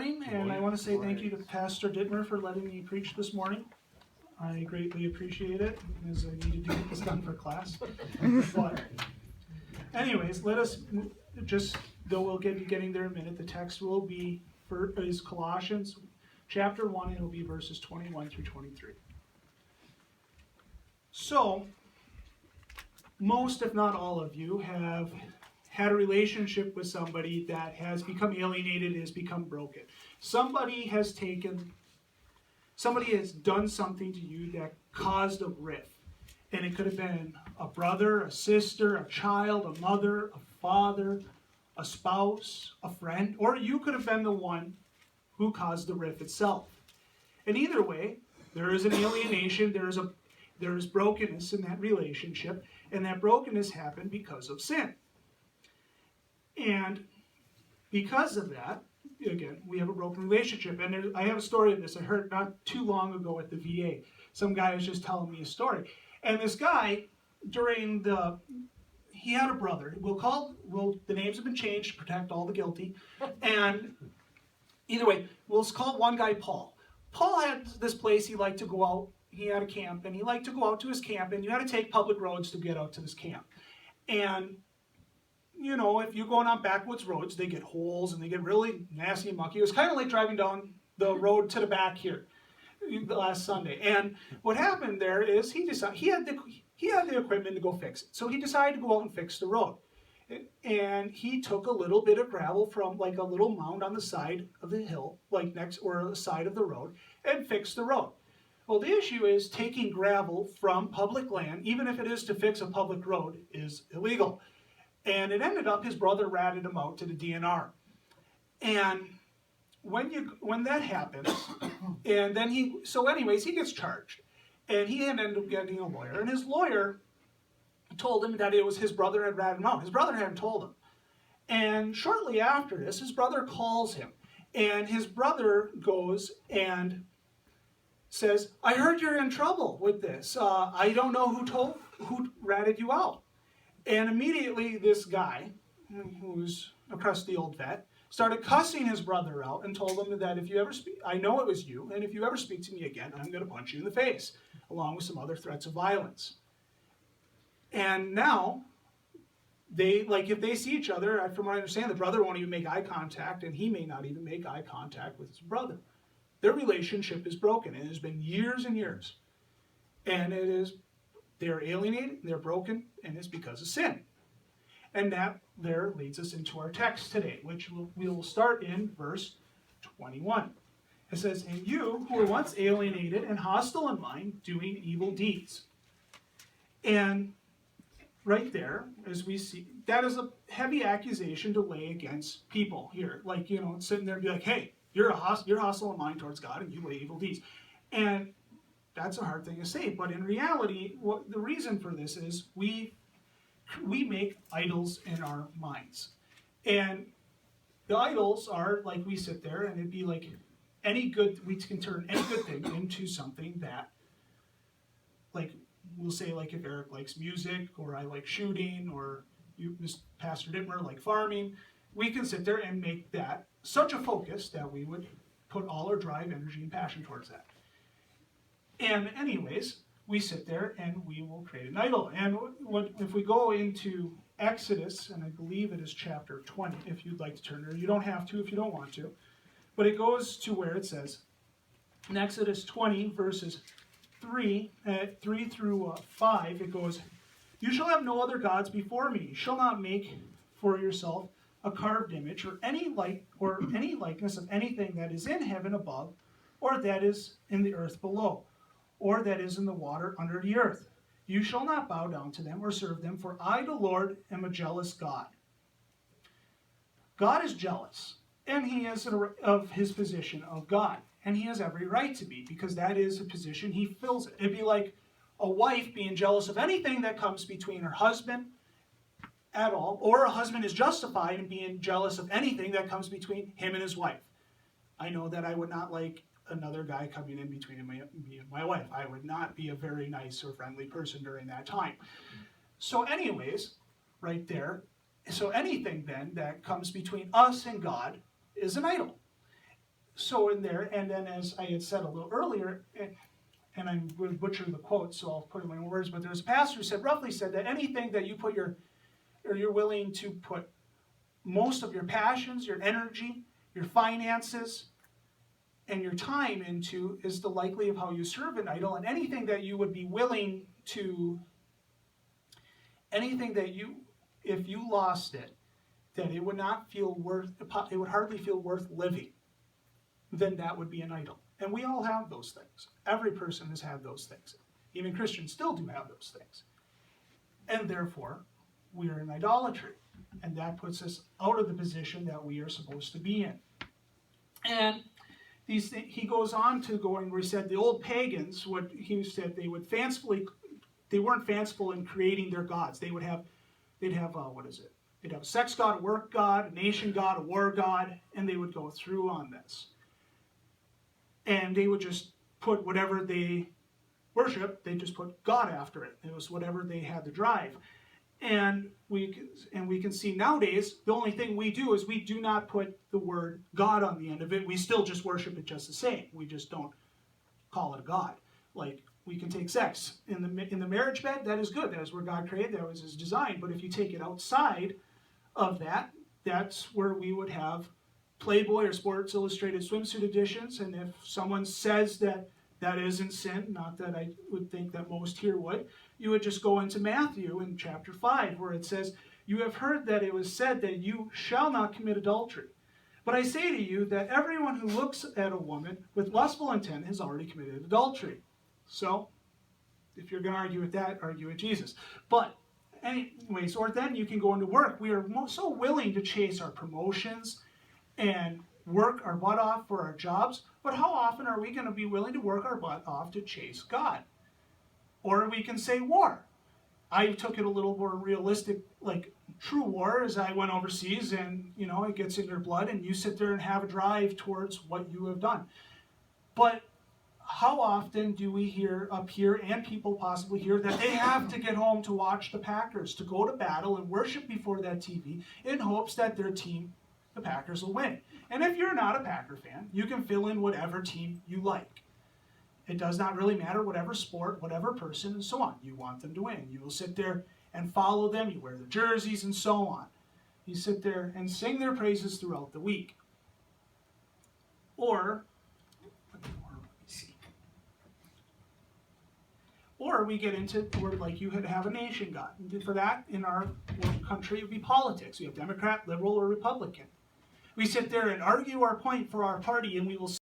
And I want to say thank you to Pastor Dittmer for letting me preach this morning. I greatly appreciate it, as I needed to get this done for class. But anyways, let us just, though we'll be getting there in a minute, the text will be is Colossians chapter 1, and it'll be verses 21 through 23. So, most, if not all of you, have had a relationship with somebody that has become alienated, has become broken. Somebody has done something to you that caused a rift. And it could have been a brother, a sister, a child, a mother, a father, a spouse, a friend, or you could have been the one who caused the rift itself. And either way, there is an alienation, there is brokenness in that relationship, and that brokenness happened because of sin. And because of that, again, we have a broken relationship. And I have a story of this I heard not too long ago at the VA. Some guy was just telling me a story. And this guy, he had a brother. The names have been changed to protect all the guilty. And either way, we'll call one guy Paul. Paul had this place he liked to go out. He had a camp, and he liked to go out to his camp, and you had to take public roads to get out to this camp. And you know, if you're going on backwoods roads, they get holes and they get really nasty and mucky. It was kind of like driving down the road to the back here last Sunday. And what happened there is he had the equipment to go fix it. So he decided to go out and fix the road. And he took a little bit of gravel from like a little mound on the side of the hill, like next or the side of the road, and fixed the road. Well, the issue is taking gravel from public land, even if it is to fix a public road, is illegal. And it ended up his brother ratted him out to the DNR. And when that happens, and then he gets charged. And he ended up getting a lawyer. And his lawyer told him that it was his brother had ratted him out. His brother hadn't told him. And shortly after this, his brother calls him. And his brother goes and says, I heard you're in trouble with this. I don't know who ratted you out. And immediately this guy, who's a crusty old vet, started cussing his brother out and told him that if you ever speak, I know it was you, and if you ever speak to me again, I'm going to punch you in the face, along with some other threats of violence. And now, if they see each other, from what I understand, the brother won't even make eye contact, and he may not even make eye contact with his brother. Their relationship is broken. It has been years and years. And they're alienated, they're broken, and it's because of sin. And that there leads us into our text today, which we will start in verse 21. It says, and you who were once alienated and hostile in mind, doing evil deeds. And right there, as we see, that is a heavy accusation to lay against people here. Like, sitting there and be like, hey, you're hostile in mind towards God and you lay evil deeds. And that's a hard thing to say, but in reality, the reason for this is we make idols in our minds. And the idols are like we sit there and it'd be like we can turn any good thing into something that, like, we'll say, like, if Eric likes music, or I like shooting, or Pastor Dittmer like farming, we can sit there and make that such a focus that we would put all our drive, energy, and passion towards that. And anyways, we sit there and we will create an idol. And if we go into Exodus, and I believe it is chapter 20, if you'd like to turn there. You don't have to if you don't want to. But it goes to where it says, in Exodus 20, verses 3 through 5, it goes, you shall have no other gods before me. You shall not make for yourself a carved image, or any likeness of anything that is in heaven above, or that is in the earth below, or that is in the water under the earth. You shall not bow down to them or serve them, for I, the Lord, am a jealous God. God is jealous, and he is of his position of God, and he has every right to be, because that is a position he fills it. It'd be like a wife being jealous of anything that comes between her husband at all, or a husband is justified in being jealous of anything that comes between him and his wife. I know that I would not like another guy coming in between me and my wife. I would not be a very nice or friendly person during that time. So anyways, right there, so anything then that comes between us and God is an idol. so in there, and then as I had said a little earlier, and I'm going to butcher the quote, so I'll put it in my own words, but there's a pastor who roughly said that anything that you put you're willing to put most of your passions, your energy, your finances, and your time into is the likely of how you serve an idol, and anything that you would be willing to, if you lost it, that it would not feel it would hardly feel worth living, then that would be an idol. And we all have those things. Every person has had those things. Even Christians still do have those things. And therefore, we are in idolatry. And that puts us out of the position that we are supposed to be in. And he goes on to going where he said the old pagans, they weren't fanciful in creating their gods. They'd have They'd have a sex god, a work god, a nation god, a war god, and they would go through on this. And they would just put whatever they worship, they just put God after it. It was whatever they had to drive. And we can see nowadays, the only thing we do is we do not put the word God on the end of it. We still just worship it just the same. We just don't call it a God. Like, we can take sex in the marriage bed, that is good. That is where God created, that was his design. But if you take it outside of that, that's where we would have Playboy or Sports Illustrated swimsuit editions. And if someone says that that isn't sin, not that I would think that most here would, you would just go into Matthew in chapter 5, where it says, "You have heard that it was said that you shall not commit adultery. But I say to you that everyone who looks at a woman with lustful intent has already committed adultery." So, if you're going to argue with that, argue with Jesus. But anyways, or then you can go into work. We are so willing to chase our promotions and work our butt off for our jobs, but how often are we going to be willing to work our butt off to chase God? Or we can say war. I took it a little more realistic, like true war, as I went overseas, and it gets in your blood, and you sit there and have a drive towards what you have done. But how often do we hear up here, and people possibly hear, that they have to get home to watch the Packers, to go to battle and worship before that TV in hopes that their team, the Packers, will win? And if you're not a Packer fan, you can fill in whatever team you like. It does not really matter, whatever sport, whatever person, and so on. You want them to win. You will sit there and follow them. You wear their jerseys and so on. You sit there and sing their praises throughout the week. Or we get into where, like, you have a nation god. And for that, in our country, it would be politics. We have Democrat, liberal, or Republican. We sit there and argue our point for our party, and we will